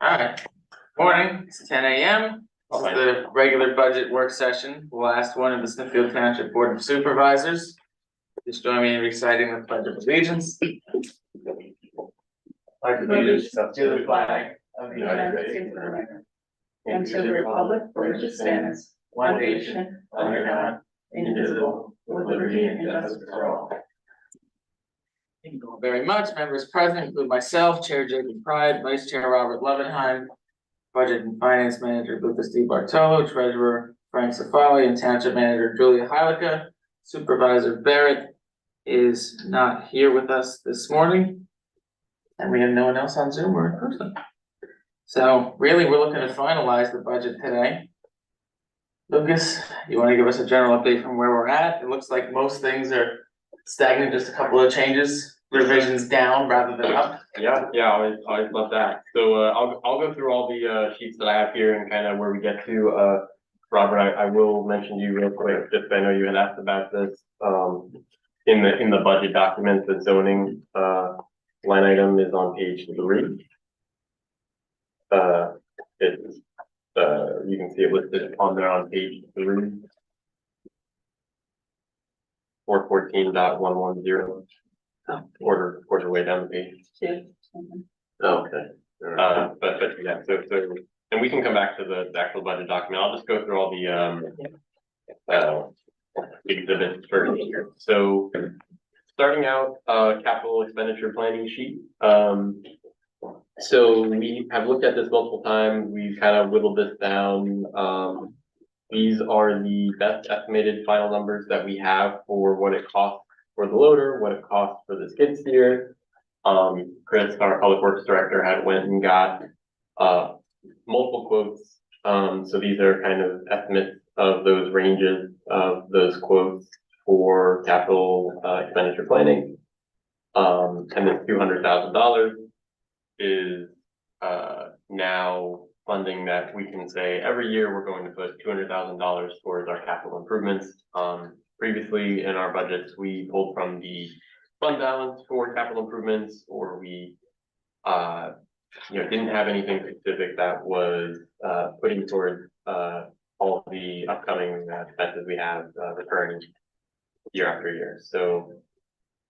Alright, morning, it's 10 a.m. This is the regular budget work session, the last one of the Smithfield Township Board of Supervisors. Just join me in reciting the Pledge of Allegiance. Pledge of allegiance to the flag of the United States of America and to the republic for which it stands, one nation, under God, indivisible, with liberty and justice for all. Thank you all very much. Members present include myself, Chair Jacob Pride, Vice Chair Robert Levenheim, Budget and Finance Manager Lucas DiBartolo, Treasurer Frank Safali, and Township Manager Julia Hylika. Supervisor Barrett is not here with us this morning, and we have no one else on Zoom or in person. So really, we're looking to finalize the budget today. Lucas, you want to give us a general update from where we're at? It looks like most things are stagnant, just a couple of changes, revisions down rather than up. Yeah, I love that. So I'll go through all the sheets that I have here and kind of where we get to. Robert, I will mention to you real quick, just I know you had asked about this. In the budget document, the zoning line item is on page 3. It's you can see it listed on there on page 3. 414.110. Quarter way down the page. Oh, okay. But yeah, so and we can come back to the actual budget document. I'll just go through all the exhibits first here. So starting out, capital expenditure planning sheet. So we have looked at this multiple times. We've kind of whittled this down. These are the best estimated final numbers that we have for what it costs for the loader, what it costs for the skid steer. Chris, our public works director, had went and got multiple quotes. So these are kind of estimates of those ranges of those quotes for capital expenditure planning. And this $200,000 is now funding that we can say every year we're going to put $200,000 towards our capital improvements. Previously in our budgets, we pulled from the fund balance for capital improvements, or we didn't have anything specific that was putting towards all of the upcoming expenses we have recurring year after year. So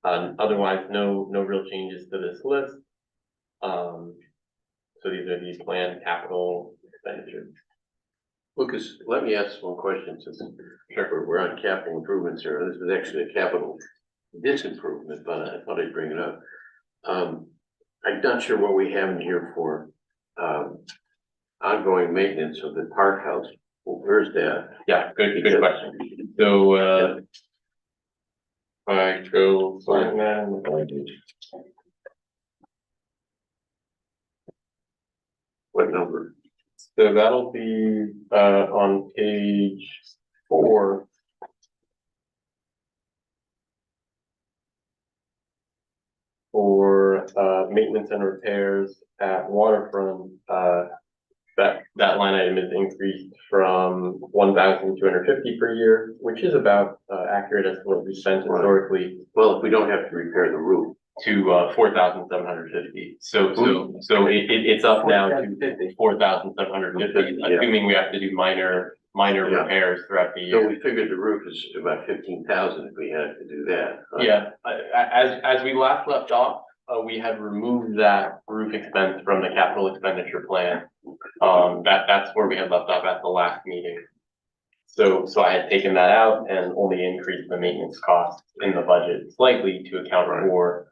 otherwise, no real changes to this list. So these are the planned capital expenditures. Lucas, let me ask one question since we're on capital improvements here. This is actually a capital disimprovement, but I thought I'd bring it up. I'm not sure what we have in here for ongoing maintenance of the park house. Well, where's that? Yeah, good question. So I go find that. What number? So that'll be on page 4. For maintenance and repairs at Waterfront, that line item is increased from 1,250 per year, which is about accurate as to what we spent historically. Well, if we don't have to repair the roof, to 4,750. So it's up now to 4,750, assuming we have to do minor repairs throughout the year. So we figured the roof is about 15,000 if we had to do that. Yeah, as we last left off, we had removed that roof expense from the capital expenditure plan. That's where we had left off at the last meeting. So I had taken that out and only increased the maintenance costs in the budget slightly to account for,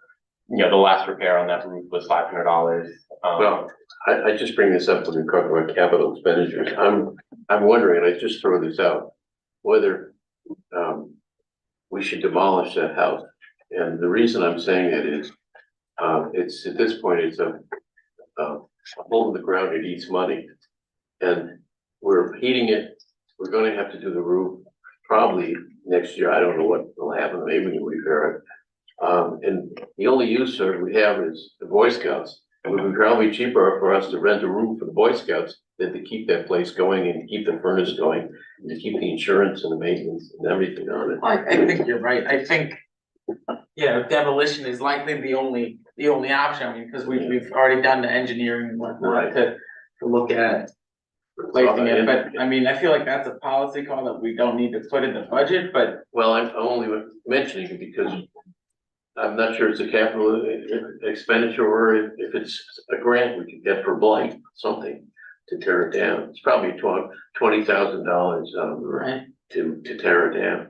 the last repair on that roof was $500. Well, I just bring this up when we talk about capital expenditures. I'm wondering, and I just throw this out, whether we should demolish that house. And the reason I'm saying it is, it's at this point it's a hole in the ground. It eats money, and we're heating it. We're going to have to do the roof probably next year. I don't know what will happen. Maybe we can repair it. And the only use we have is the Boy Scouts. It would be probably cheaper for us to rent a room for the Boy Scouts than to keep that place going and to keep the furnace going and to keep the insurance and the maintenance and everything on it. I think you're right. I think, demolition is likely the only option. I mean, because we've already done the engineering and whatnot to to look at replacing it, but I mean, I feel like that's a policy call that we don't need to put in the budget, but Well, I'm only mentioning it because I'm not sure it's a capital expenditure or if it's a grant we could get for blight, something to tear it down. It's probably $20,000 right, to tear it down.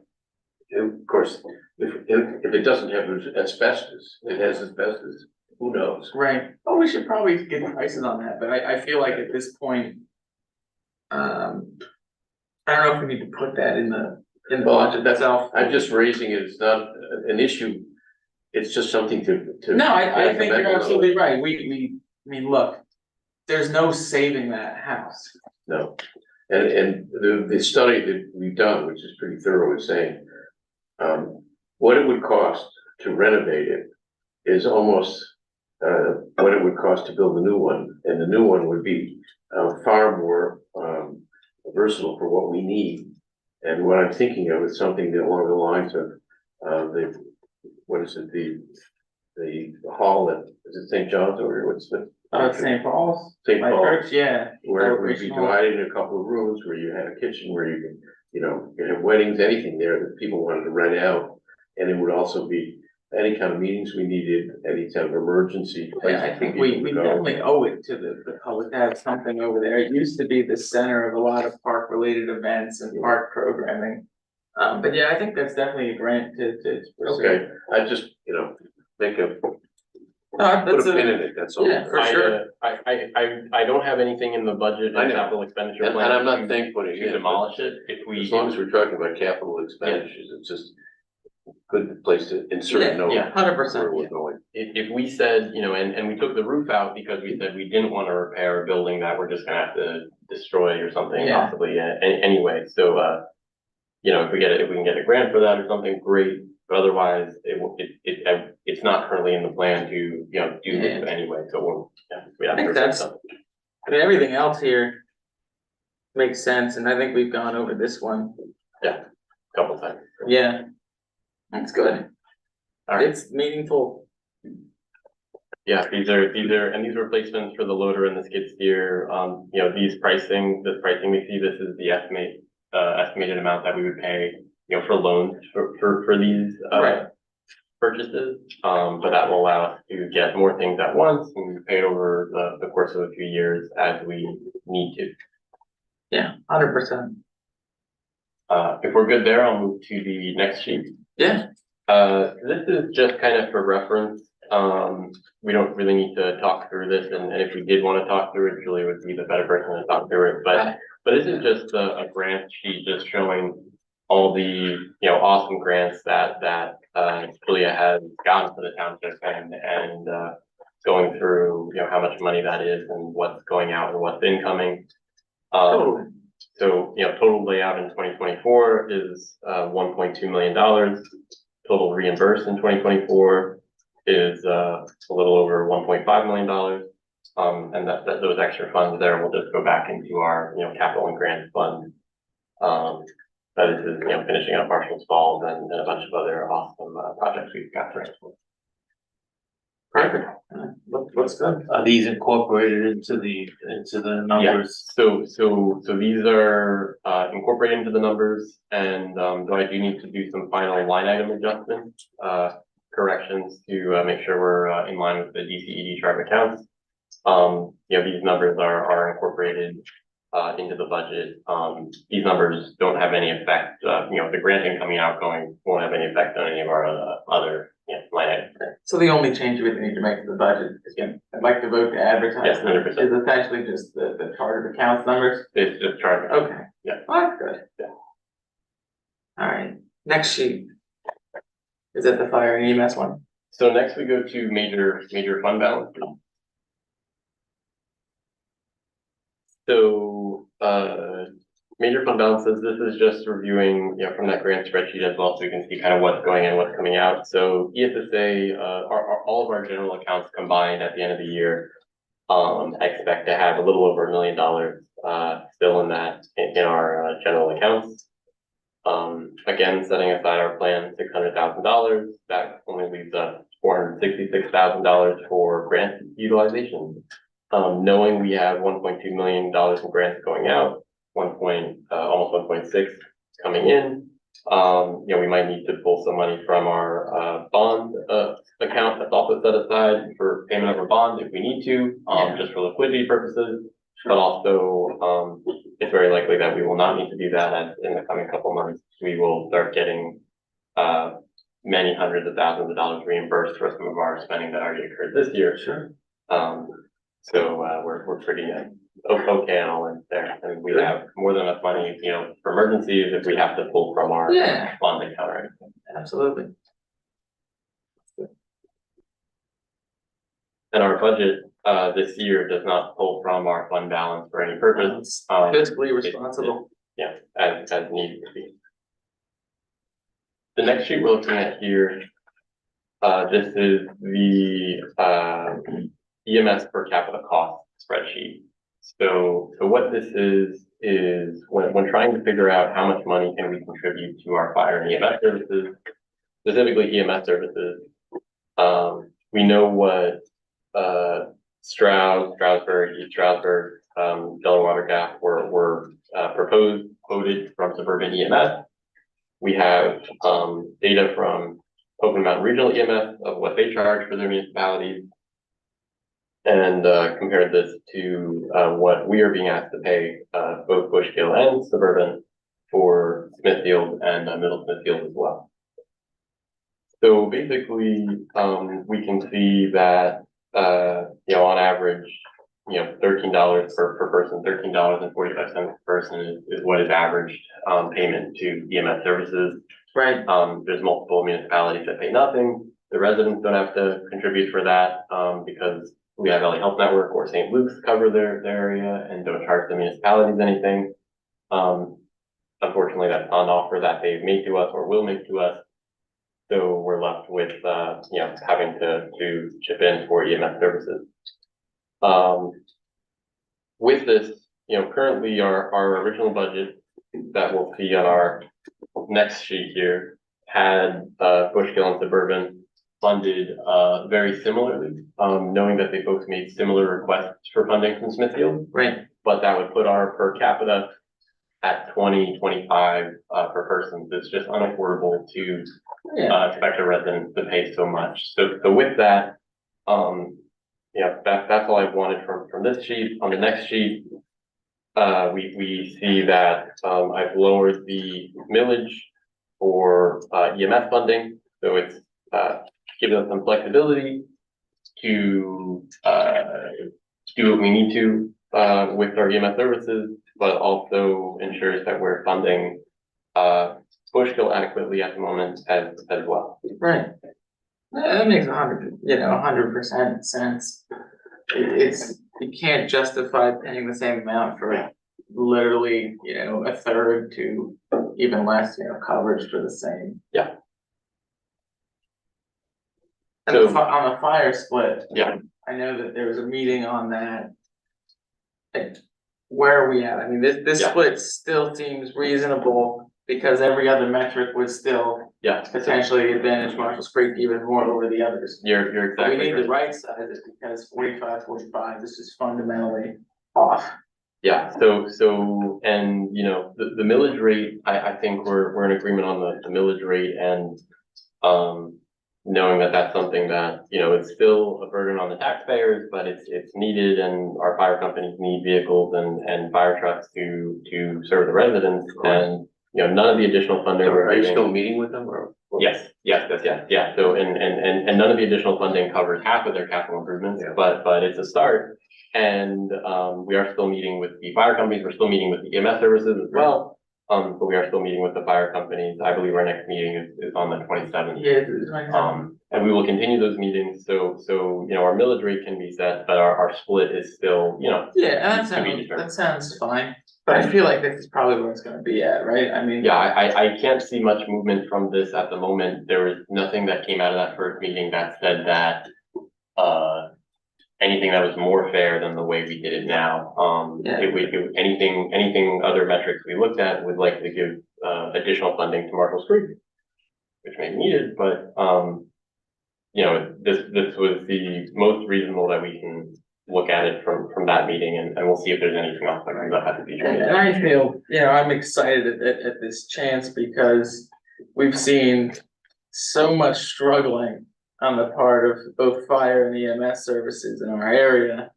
And of course, if it doesn't have asbestos, it has asbestos, who knows? right. Oh, we should probably get prices on that, but I feel like at this point, I don't know if we need to put that in the budget itself. I'm just raising it, it's not an issue, it's just something to. No, I make a think mental you're note. absolutely right. I mean, look, there's no saving that house. No, and the study that we've done, which is pretty thorough, is saying, what it would cost to renovate it is almost, what it would cost to build a new one, and the new one would be, far more, versatile for what we need. And what I'm thinking of is something that along the lines of, what is it, the hall at, is it St. John's or what's the? St. Paul's, St. my Paul's. church, yeah. Where it would be Celebration hall. divided in a couple of rooms, where you had a kitchen, where you could, you could have weddings, anything there that people wanted to rent out. And it would also be any kind of meetings we needed, any kind of emergency. Yeah, I think we definitely owe it to the public to have something over there. It used to be the center of a lot of park related events and park programming. But yeah, I think that's definitely a grant to pursue. Okay, I just, make a, put That's a pin a, in it, that's all. yeah, for sure. I don't have anything in the budget I and know. capital expenditure And plan. I'm not saying putting it To in, demolish it, if we. as long as we're talking about capital expenditures, it's just a good place to insert a note. Yeah, 100%. Where we're going. If we said, and we took the roof out because we said we didn't want to repair a building that we're just gonna have to destroy or something Yeah. possibly, anyway, so, if we can get a grant for that or something, great. But otherwise, it's not currently in the plan to, do this anyway, so we'll, we have to. Makes replace sense. something. I mean, everything else here makes sense, and I think we've gone over this one. Couple times. Yeah. That's good. All right. It's meaningful. Yeah, these replacements for the loader and the skid steer, this pricing we see, this is the estimated amount that we would pay, for loans for these, Right. purchases. But that will allow us to get more things at once and we pay it over the course of a few years as we need to. Yeah, 100%. If we're good there, I'll move to the next sheet. Yeah. This is just kind of for reference. We don't really need to talk through this, and if we did want to talk through it, Julie would be the better person to talk through it, but this is just a grant sheet just showing all the, awesome grants that Julia has gotten for the township and going through, how much money that is and what's going out and what's incoming. So, total layout in 2024 is $1.2 million. Total reimbursed in 2024 is a little over $1.5 million. And that those extra funds there will just go back into our, capital and grant fund. That is, finishing up Marshall's Falls and a bunch of other awesome projects we've got for us. Perfect. Looks good. Are these incorporated into the numbers? So these are incorporated into the numbers, and though I do need to do some final line item adjustments, corrections to make sure we're in line with the DCED chart of accounts. These numbers are incorporated into the budget. These numbers don't have any effect, the granting coming out going won't have any effect on any of our other line items. So the only change we need to make to the budget is, I'd like to vote to advertise, Yes, 100%. is essentially just the chart of accounts numbers. It's just chart. of accounts. Okay. Yeah. Well, that's good. Yeah. All right, next sheet. Is that the fire and EMS one? So next we go to major fund balance. So, major fund balances, this is just reviewing, from that grant spreadsheet as well, so we can see kind of what's going in, what's coming out. So ESSA, all of our general accounts combined at the end of the year, I expect to have a little over $1 million, still in our general accounts. Again, setting aside our plan, $600,000, that only leaves us $466,000 for grant utilization. Knowing we have $1.2 million in grants going out, almost 1.6 coming in. We might need to pull some money from our bond account that's also set aside for payment of our bond if we need to, just for liquidity purposes. But also, it's very likely that we will not need to do that, as in the coming couple months, we will start getting many hundreds of thousands of dollars reimbursed for some of our spending that already occurred this year. Sure. So we're pretty okay on all ends there, and we have more than enough money, for emergencies if we have to pull from our bond account or anything. Absolutely. And our budget this year does not pull from our fund balance for any purpose. Fiscally responsible. Yeah, as needed to be. The next sheet we're looking at here, this is the EMS per capita cost spreadsheet. So what this is when trying to figure out how much money can we contribute to our fire and EMS services, specifically EMS services, we know what Stroudsburg, East Stroudsburg, Delaware Gap were proposed, quoted from Suburban EMS. We have data from Oakland Mountain Regional EMS of what they charge for their municipalities, and compared this to what we are being asked to pay, both Bushkill and Suburban, for Smithfield and Middle Smithfield as well. So basically, we can see that on average, $13 per person, $13.45 per person is what is averaged payment to EMS services. Right. There's multiple municipalities that pay nothing. The residents don't have to contribute for that because we have LA Health Network or St. Luke's cover their area and don't charge the municipalities anything. Unfortunately, that's not an offer that they've made to us or will make to us. So we're left with having to chip in for EMS services. With this, currently our original budget that we'll see on our next sheet here had Bushkill and Suburban funded very similarly, knowing that they both made similar requests for funding from Smithfield. Right. But that would put our per capita at 20-25 per person. It's just unaffordable to expect a resident to pay so much. So with that, that's all I wanted from this sheet. On the next sheet, we see that I've lowered the millage for EMS funding, so it's given us some flexibility to do what we need to with our EMS services, but also ensures that we're funding Bushkill adequately at the moment as well. Right. That makes 100% sense. You can't justify paying the same amount for literally, a third to even less, coverage for the same. Yeah. And So on the fire split. Yeah. I know that there was a meeting on that. And where are we at? I mean, this split still seems reasonable because every other metric would still potentially advantage Marshall's Creek even more over the others. You're exactly We need right. the right size it because 45, this is fundamentally off. Yeah, so, and, the millage rate, I think we're in agreement on the millage rate, and, knowing that that's something that, it's still a burden on the taxpayers, but it's needed, and our fire companies need vehicles and fire trucks to serve the residents, and, none of the additional funding we're Are you giving. still meeting with them or? Yes. So, and none of the additional funding covers half of their capital improvements, but it's a start. And, we are still meeting with the fire companies. We're still meeting with the EMS services as well. But we are still meeting with the fire companies. I believe our next meeting is on the 27th. Yeah, it's 27th. And we will continue those meetings. So, our millage rate can be set, but our split is still, Yeah, to be determined. that sounds fine. But I feel like this is probably where it's gonna be at, right? I mean. Yeah, I can't see much movement from this at the moment. There was nothing that came out of that first meeting that said that, anything that was more fair than the way we did it now. Anything other metrics we looked at would likely give, additional funding to Marshall's Creek, which may be needed, but, this was the most reasonable that we can look at it from that meeting, and we'll see if there's anything else that comes up at the future And meeting. I feel, I'm excited at this chance because we've seen so much struggling on the part of both fire and EMS services in our area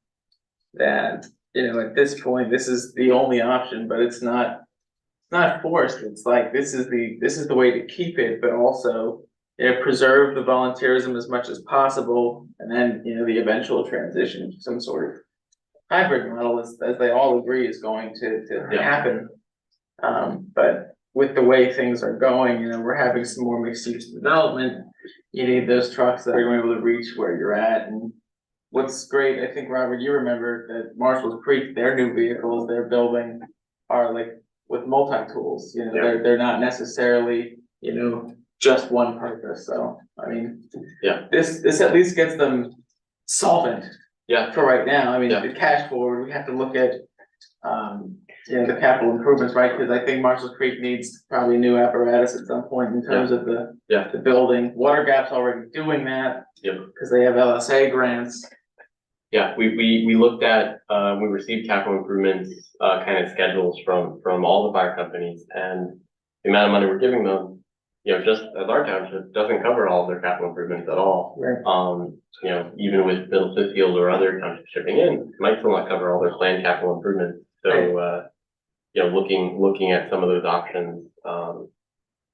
that, at this point, this is the only option, but it's not forced. It's like, this is the way to keep it, but also, preserve the volunteerism as much as possible. And then, the eventual transition to some sort of hybrid model as they all agree is going to Yeah. happen. But with the way things are going, we're having some more mixed use development. You need those trucks that are going to be able to reach where you're at. And what's great, I think, Robert, you remember that Marshall's Creek, their new vehicles they're building are like with multi-tools, they're not necessarily, just one purpose. So, I mean, Yeah. this at least gets them solvent. Yeah. For right now, I mean, Yeah. the cash forward, we have to look at, the capital improvements, right? Cause I think Marshall Creek needs probably new apparatus at some point in terms of the building. Water Gap's already doing that. Yep. Cause they have LSA grants. Yeah, we looked at, we received capital improvements, kind of schedules from all the fire companies, and the amount of money we're giving them, just as our township doesn't cover all of their capital improvements at all. Right. Even with Middle Smithfield or other townships shipping in, might still not cover all their planned capital improvements. So, looking at some of those options,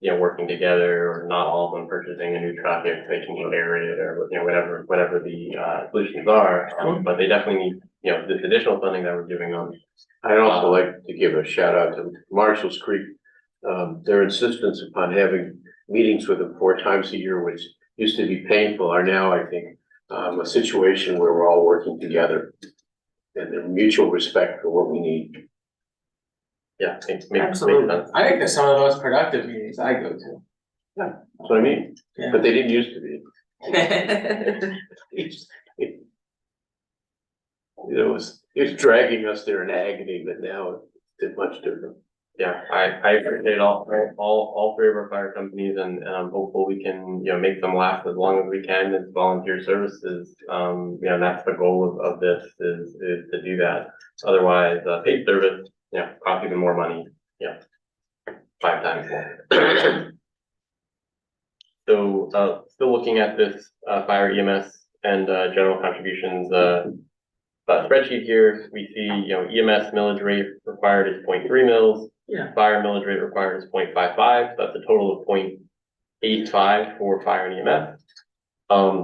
working together, or not all of them purchasing a new truck if they can share it, or, whatever the, solutions are. But they definitely need, this additional funding that we're giving them. I'd also like to give a shout out to Marshall's Creek. Their insistence upon having meetings with them 4 times a year, which used to be painful, are now, I think, a situation where we're all working together and a mutual respect for what we need. Yeah, makes Absolutely. sense. I think they're some of the most productive meetings I go to. That's what I mean, Yeah. but they didn't used to be. It was dragging us there in agony, but now it's much different. Yeah, I appreciate all 3 of our fire companies, and I'm hopeful we can, make them last as long as we can as volunteer services. That's the goal of this is to do that. Otherwise, paid service, cost even more money, 5 times more. So, still looking at this, fire EMS and, general contributions, spreadsheet here, we see, EMS millage rate required is 0.3 mils. Yeah. Fire millage rate required is 0.55, so that's a total of 0.85 for fire and EMS.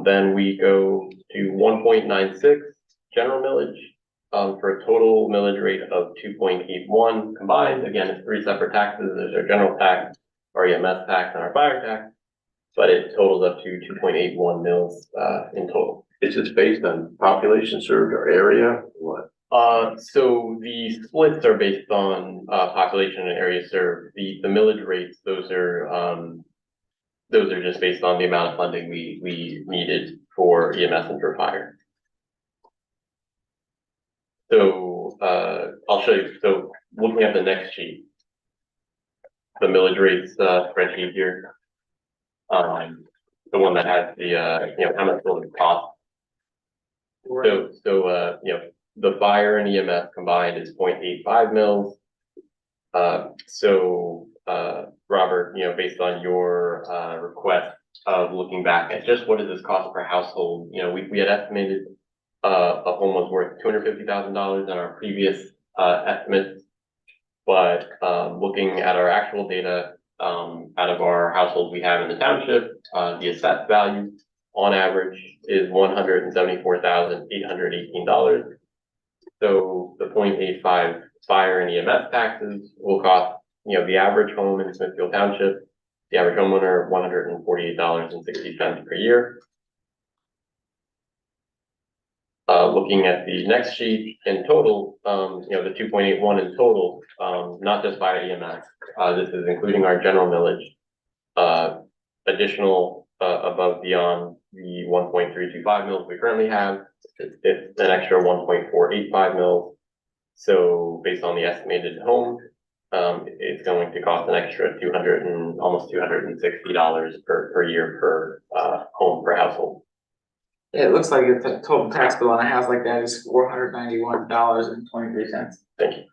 Then we go to 1.96 general millage, for a total millage rate of 2.81 combined. Again, it's 3 separate taxes. There's our general tax, our EMS tax, and our fire tax, but it totals up to 2.81 mils, in total. Is this based on population served or area, or what? So the splits are based on, population and area served. The millage rates, those are just based on the amount of funding we needed for EMS and for fire. So, I'll show you. So looking at the next sheet, the millage rates, spreadsheet here. The one that has the, how much will it cost. So, the fire and EMS combined is 0.85 mils. Robert, based on your, request of looking back at just what does this cost per household, we had estimated, a home was worth $250,000 in our previous, estimates. But, looking at our actual data, out of our households we have in the township, the assessed value on average is $174,818. So the 0.85 fire and EMS taxes will cost, the average home in Smithfield Township, the average homeowner, $148.60 per year. Looking at the next sheet in total, the 2.81 in total, not just fire EMS, this is including our general millage, additional, above beyond the 1.325 mils we currently have, it's an extra 1.485 mils. So based on the estimated home, it's going to cost an extra almost $260 per year per home per household. Yeah, it looks like the total tax bill on a house like that is $491.23. Thank you.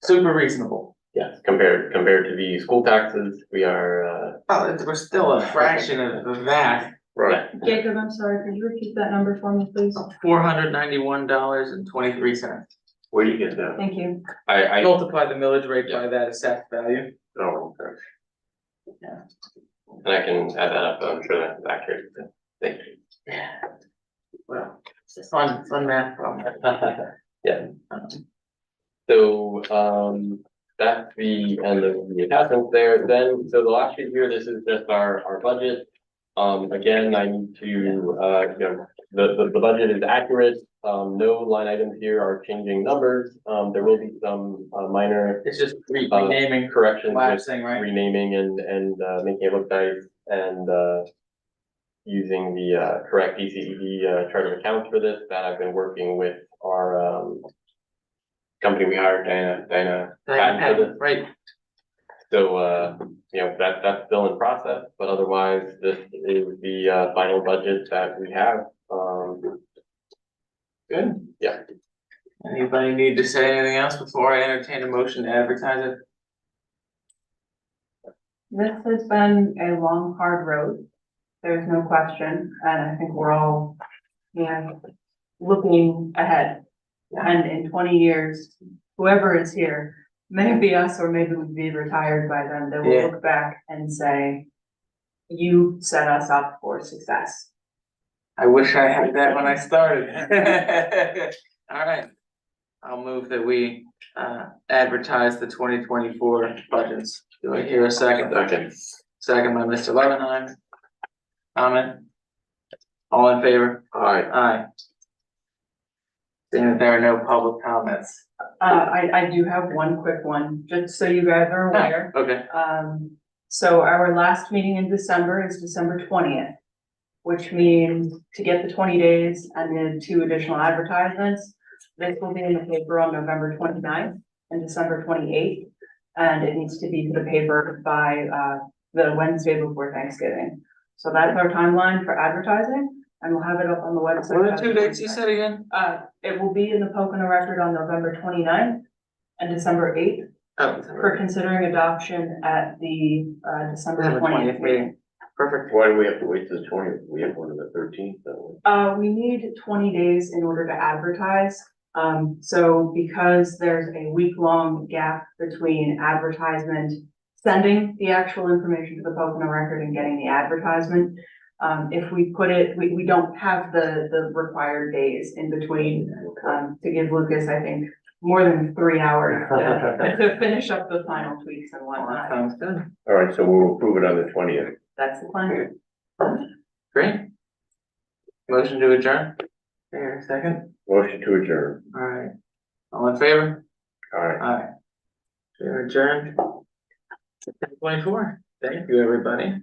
Super reasonable. Yes, compared to the school taxes, we are, Oh, we're still a fraction of that. Right, Jacob, I'm sorry, could you repeat that number for me, please? $491.23. where do you get that? Thank you. I Multiply the millage rate by that assessed value. Oh, okay. and I can add that up, but I'm sure that's accurate. Thank you. Yeah. Well, it's a fun math problem. Yeah. So, that's the end of the attachments there. Then, so the last sheet here, this is just our budget. Again, I need to, you know, the budget is accurate. No line items here are changing numbers. There will be some, minor It's just renaming, corrections with collapsing, right? renaming and making it look nice and, using the, correct DCED, chart of accounts for this, that I've been working with our, company we hired, Diana Patton for this. Right. So, you know, that's still in process, but otherwise, this is the, final budget that we have. Good. Yeah. Anybody need to say anything else before I entertain a motion to advertise it? This has been a long, hard road. There's no question, and I think we're all, you know, looking ahead. And in 20 years, whoever is here, maybe us or maybe we'd be retired by then, they will Yeah. look back and say, you set us up for success. I wish I had that when I started. All right. I'll move that we advertise the 2024 budgets. Do I hear a second? Second. Second by Mr. Levenheim. Comment? All in favor? Aye. Aye. Seeing that there are no public comments. I do have one quick one, just so you guys are aware. Okay. So our last meeting in December is December 20th, which means to get the 20 days and then 2 additional advertisements, this will be in the paper on November 29th and December 28th. And it needs to be to the paper by, the Wednesday before Thanksgiving. So that's our timeline for advertising, and we'll have it up on the website. What are the 2 dates you said again? It will be in the Pocono Record on November 29th and December 8th. Oh, For considering adoption at the December December 20th meeting. Perfect. Why do we have to wait till the 20th? We have one on the 13th, though. We need 20 days in order to advertise. So because there's a week-long gap between advertisement, sending the actual information to the Pocono Record and getting the advertisement, if we put it, we don't have the required days in between, to give Lucas, I think, more than 3 hours to finish up the final tweaks and whatnot. Sounds good. All right, so we'll approve it on the 20th. That's the plan. Great. Motion to adjourn. Here, second. Motion to adjourn. All right. All in favor? All right. Aye. We are adjourned. 24. Thank you, everybody.